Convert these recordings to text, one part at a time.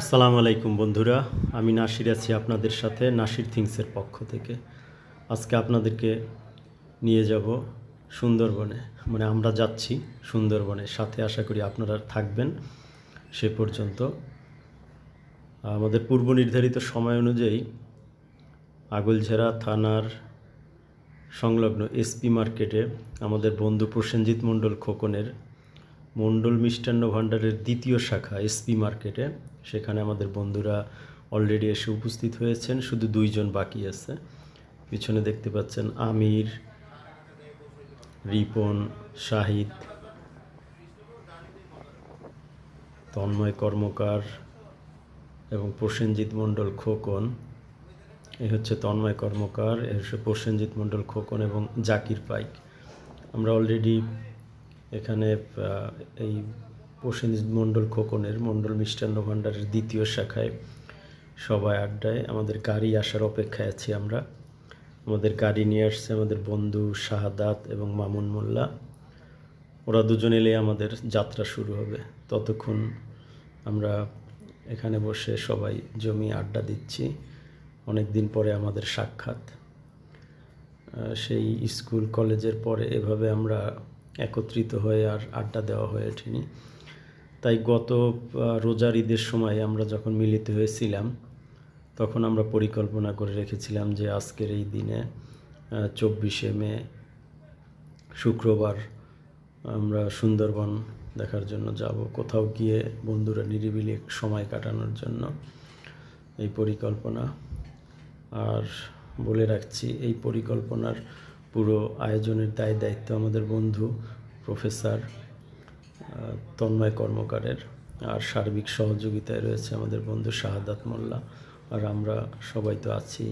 আসসালামু আলাইকুম বন্ধুরা, আমি নাসির আছি আপনাদের সাথে নাসির থিংসের পক্ষ থেকে। আজকে আপনাদেরকে নিয়ে যাব সুন্দরবনে, মানে আমরা যাচ্ছি সুন্দরবনে, সাথে আশা করি আপনারা থাকবেন সে পর্যন্ত। আমাদের পূর্ব নির্ধারিত সময় অনুযায়ী আগৈলঝাড়া থানার সংলগ্ন এসপি মার্কেটে আমাদের বন্ধু প্রসেনজিৎ মণ্ডল খোকনের মণ্ডল মিষ্টান্ন ভাণ্ডারের দ্বিতীয় শাখা এসপি মার্কেটে, সেখানে আমাদের বন্ধুরা অলরেডি এসে উপস্থিত হয়েছেন, শুধু 2 জন বাকি আছে। পিছনে দেখতে পাচ্ছেন আমির, রিপন, শাহিদ, তন্ময় কর্মকার এবং প্রসেনজিৎ মণ্ডল খোকন। এই হচ্ছে তন্ময় কর্মকার, এ হচ্ছে প্রসেনজিৎ মণ্ডল খোকন এবং জাকির পাইক। আমরা অলরেডি এখানে এই প্রসেনজিৎ মণ্ডল খোকনের মণ্ডল মিষ্টান্ন ভাণ্ডারের দ্বিতীয় শাখায় সবাই আড্ডায় আমাদের গাড়ি আসার অপেক্ষায় আছি আমরা। আমাদের গাড়ি নিয়ে আসছে আমাদের বন্ধু শাহাদাত এবং মামুন মোল্লা। ওরা দুজন এলে আমাদের যাত্রা শুরু হবে। ততক্ষণ আমরা এখানে বসে সবাই জমি আড্ডা দিচ্ছি। অনেক দিন পরে আমাদের সাক্ষাৎ, সেই স্কুল কলেজের পরে এভাবে আমরা একত্রিত হয়ে আর আড্ডা দেওয়া হয়ে ওঠেনি। তাই গত রোজার ঈদের সময় আমরা যখন মিলিত হয়েছিলাম, তখন আমরা পরিকল্পনা করে রেখেছিলাম যে আজকের এই দিনে 24শে মে শুক্রবার আমরা সুন্দরবন দেখার জন্য যাব, কোথাও গিয়ে বন্ধুরা নিরিবিলি সময় কাটানোর জন্য এই পরিকল্পনা। আর বলে রাখছি, এই পরিকল্পনার পুরো আয়োজনের দায়িত্ব আমাদের বন্ধু প্রফেসর তন্ময় কর্মকারের, আর সার্বিক সহযোগিতায় রয়েছে আমাদের বন্ধু শাহাদাত মোল্লা। আর আমরা সবাই তো আছি,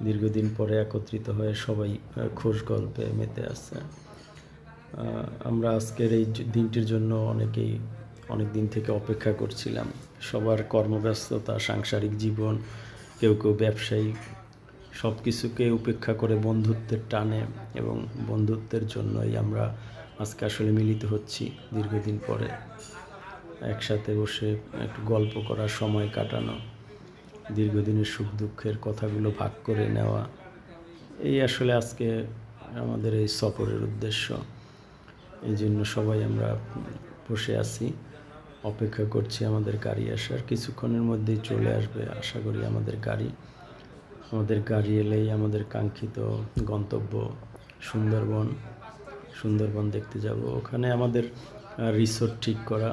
দীর্ঘদিন পরে একত্রিত হয়ে সবাই খোশ গল্পে মেতে আছে। আমরা আজকের এই দিনটির জন্য অনেক দিন থেকে অপেক্ষা করছিলাম। সবার কর্মব্যস্ততা, সাংসারিক জীবন, কেউ ব্যবসায়ী, সব কিছুকে উপেক্ষা করে বন্ধুত্বের টানে এবং বন্ধুত্বের জন্যই আমরা আজকে আসলে মিলিত হচ্ছি দীর্ঘদিন পরে। একসাথে বসে একটু গল্প করা, সময় কাটানো, দীর্ঘদিনের সুখ দুঃখের কথাগুলো ভাগ করে নেওয়া, এই আসলে আজকে আমাদের এই সফরের উদ্দেশ্য। এই জন্য সবাই আমরা বসে আছি, অপেক্ষা করছি আমাদের গাড়ি আসার। কিছুক্ষণের মধ্যেই চলে আসবে আশা করি আমাদের গাড়ি। আমাদের গাড়ি এলেই আমাদের কাঙ্ক্ষিত গন্তব্য সুন্দরবন দেখতে যাব। ওখানে আমাদের রিসোর্ট ঠিক করা,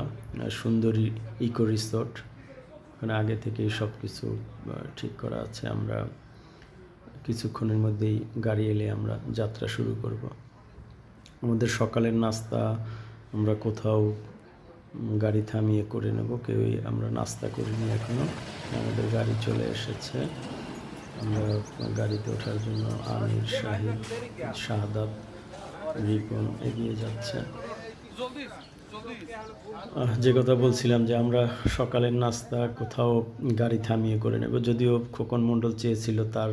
সুন্দরী ইকো রিসোর্ট, ওখানে আগে থেকেই সব কিছু ঠিক করা আছে। আমরা কিছুক্ষণের মধ্যেই গাড়ি এলে আমরা যাত্রা শুরু করব। আমাদের সকালের নাস্তা আমরা কোথাও গাড়ি থামিয়ে করে নেব, কেউই আমরা নাস্তা করিনি এখনও। আমাদের গাড়ি চলে এসেছে, আমরা গাড়িতে ওঠার জন্য আমির, শাহিদ, শাহাদাত, রিপন এগিয়ে যাচ্ছে। যে কথা বলছিলাম যে আমরা সকালের নাস্তা কোথাও গাড়ি থামিয়ে করে নেব, যদিও খোকন মণ্ডল চেয়েছিল তার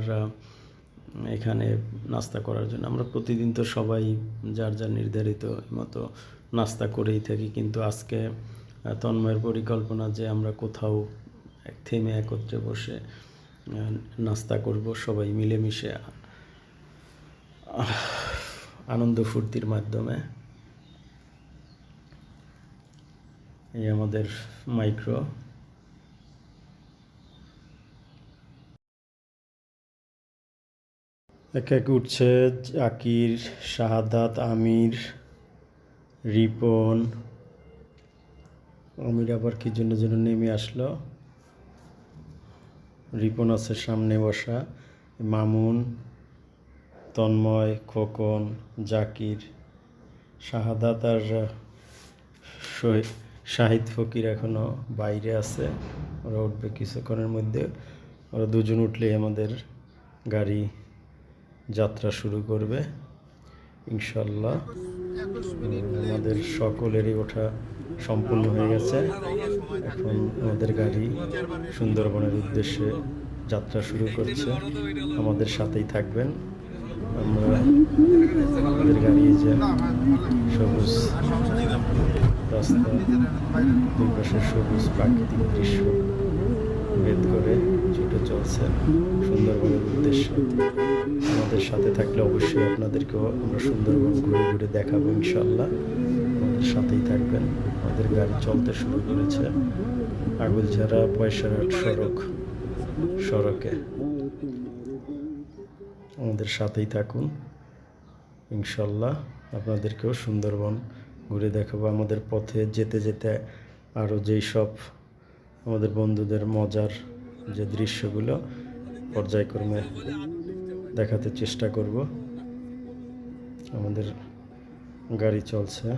এখানে নাস্তা করার জন্য। আমরা প্রতিদিন তো সবাই যার যার নির্ধারিত মতো নাস্তা করেই থাকি, কিন্তু আজকে তন্ময়ের পরিকল্পনা যে আমরা কোথাও থেমে একত্রে বসে নাস্তা করব, সবাই মিলেমিশে আনন্দ ফুর্তির মাধ্যমে। এই আমাদের মাইক্রো, এক এক উঠছে জাকির, শাহাদাত, আমির, রিপন। আমির আবার কি জন্য যেন নেমে আসলো। রিপন আছে সামনে বসা, মামুন, তন্ময়, খোকন, জাকির, শাহাদাত আর শাহিদ ফকির এখনও বাইরে আছে, ওরা উঠবে কিছুক্ষণের মধ্যে। ওরা দুজন উঠলেই আমাদের গাড়ি যাত্রা শুরু করবে ইনশাল্লাহ। আমাদের সকলেরই ওঠা সম্পূর্ণ হয়ে গেছে। এখন আমাদের গাড়ি সুন্দরবনের উদ্দেশ্যে যাত্রা শুরু করছে। আমাদের সাথেই থাকবেন। আমরা আমাদের গাড়ি যে সবুজ রাস্তা, দুই পাশে সবুজ প্রাকৃতিক দৃশ্য ভেদ করে ছুটে চলছে সুন্দরবনের উদ্দেশ্যে। আমাদের সাথে থাকলে অবশ্যই আপনাদেরকেও আমরা সুন্দরবন ঘুরে ঘুরে দেখাবো ইনশাল্লাহ। আমাদের সাথেই থাকবেন। আমাদের গাড়ি চলতে শুরু করেছে আগলঝাড়া পয়সারহাট সড়কে। আমাদের সাথেই থাকুন ইনশাল্লাহ। আপনাদেরকেও সুন্দরবন ঘুরে দেখাবো। আমাদের পথে যেতে যেতে আরও যেই সব আমাদের বন্ধুদের মজার যে দৃশ্যগুলো পর্যায়ক্রমে দেখাতে চেষ্টা করব। আমাদের গাড়ি চলছে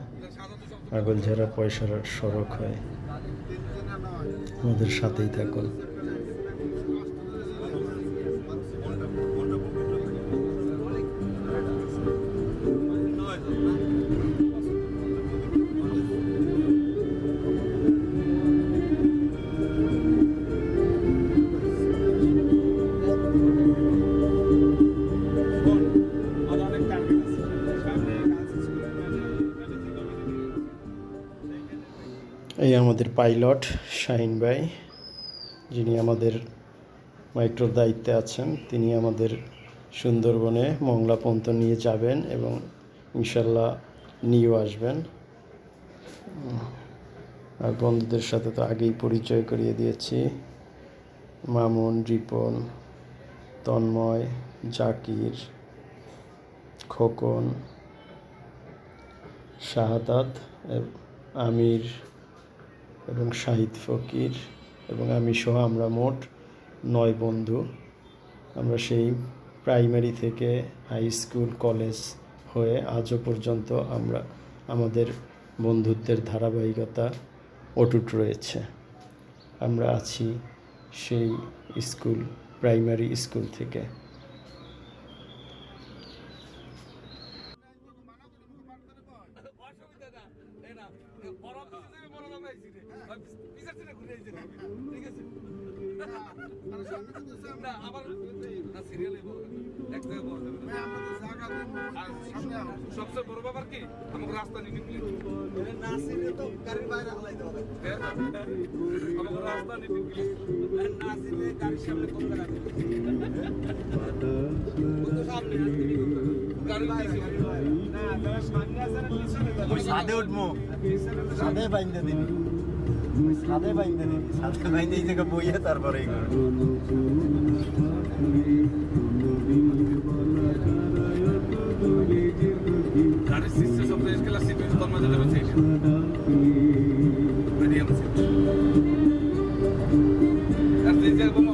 আগলঝাড়া পয়সারহাট সড়ক হয়ে। আমাদের সাথেই থাকুন। এই আমাদের পাইলট শাহিন ভাই, যিনি আমাদের মাইক্রোর দায়িত্বে আছেন। তিনি আমাদের সুন্দরবনে মংলা পর্যন্ত নিয়ে যাবেন এবং ইনশাল্লাহ নিয়েও আসবেন। আর বন্ধুদের সাথে তো আগেই পরিচয় করিয়ে দিয়েছি। মামুন, রিপন, তন্ময়, জাকির, খোকন, শাহাদাত, আমির এবং শাহিদ ফকির এবং আমি সহ আমরা মোট 9 বন্ধু। আমরা সেই প্রাইমারি থেকে হাই স্কুল, কলেজ হয়ে আজও পর্যন্ত আমরা আমাদের বন্ধুত্বের ধারাবাহিকতা অটুট রয়েছে। আমরা আছি সেই প্রাইমারি স্কুল থেকে। সবচেয়ে বড় ব্যাপার কি আমাকে রাস্তা নিতে আমাকে রাস্তা নিতে গাড়ির সামনে সাদে উঠবো, সাদে বাইন্দা দিবি, সাদে বাইন্দা দিবি, সাদে বাইন্দা এই জায়গা বইয়ে তারপরে গাড়ির সিস্টেম সবচেয়ে এসকেলা সিট তন্ময় যেটা বলছে মিডিয়াম সিট আর যে যেরকম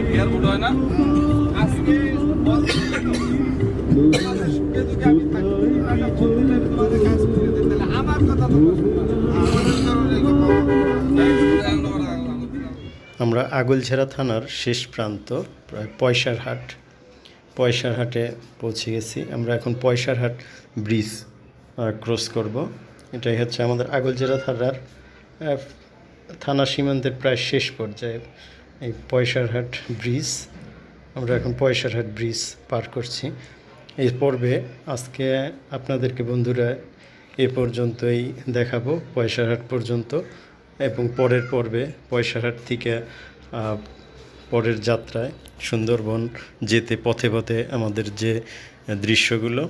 বিহার বোধ হয় না আজকে আমরা আগলঝাড়া থানার শেষ প্রান্ত প্রায় পয়সারহাটে পৌঁছে গেছি। আমরা এখন পয়সারহাট ব্রিজ ক্রস করব। এটাই হচ্ছে আমাদের আগলঝাড়া থানার থানা সীমান্তের প্রায় শেষ পর্যায়ে এই পয়সারহাট ব্রিজ। আমরা এখন পয়সারহাট ব্রিজ পার করছি। এই পর্বে আজকে আপনাদেরকে বন্ধুরা এ পর্যন্তই দেখাবো, পয়সারহাট পর্যন্ত, এবং পরের পর্বে পয়সারহাট থেকে পরের যাত্রায় সুন্দরবন যেতে পথে পথে আমাদের যে দৃশ্যগুলো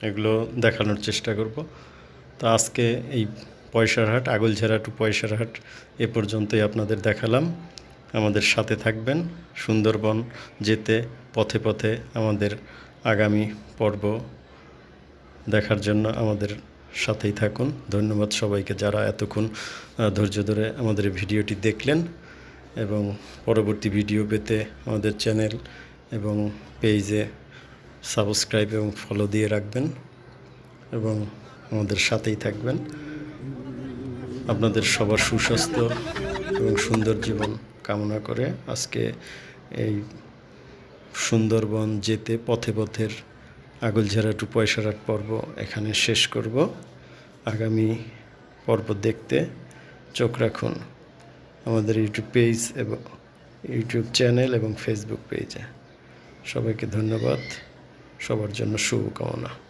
এগুলো দেখানোর চেষ্টা করব। তো আজকে এই পয়সারহাট, আগলঝাড়া টু পয়সারহাট এ পর্যন্তই আপনাদের দেখালাম। আমাদের সাথে থাকবেন। সুন্দরবন যেতে পথে পথে আমাদের আগামী পর্ব দেখার জন্য আমাদের সাথেই থাকুন। ধন্যবাদ সবাইকে যারা এতক্ষণ ধৈর্য ধরে আমাদের ভিডিওটি দেখলেন, এবং পরবর্তী ভিডিও পেতে আমাদের চ্যানেল এবং পেজে সাবস্ক্রাইব এবং ফলো দিয়ে রাখবেন এবং আমাদের সাথেই থাকবেন। আপনাদের সবার সুস্বাস্থ্য এবং সুন্দর জীবন কামনা করে আজকে এই সুন্দরবন যেতে পথে পথের আগলঝাড়া টু পয়সারহাট পর্ব এখানে শেষ করব। আগামী পর্ব দেখতে চোখ রাখুন আমাদের ইউটিউব পেজ এবং ইউটিউব চ্যানেল এবং ফেসবুক পেজে। সবাইকে ধন্যবাদ, সবার জন্য শুভকামনা।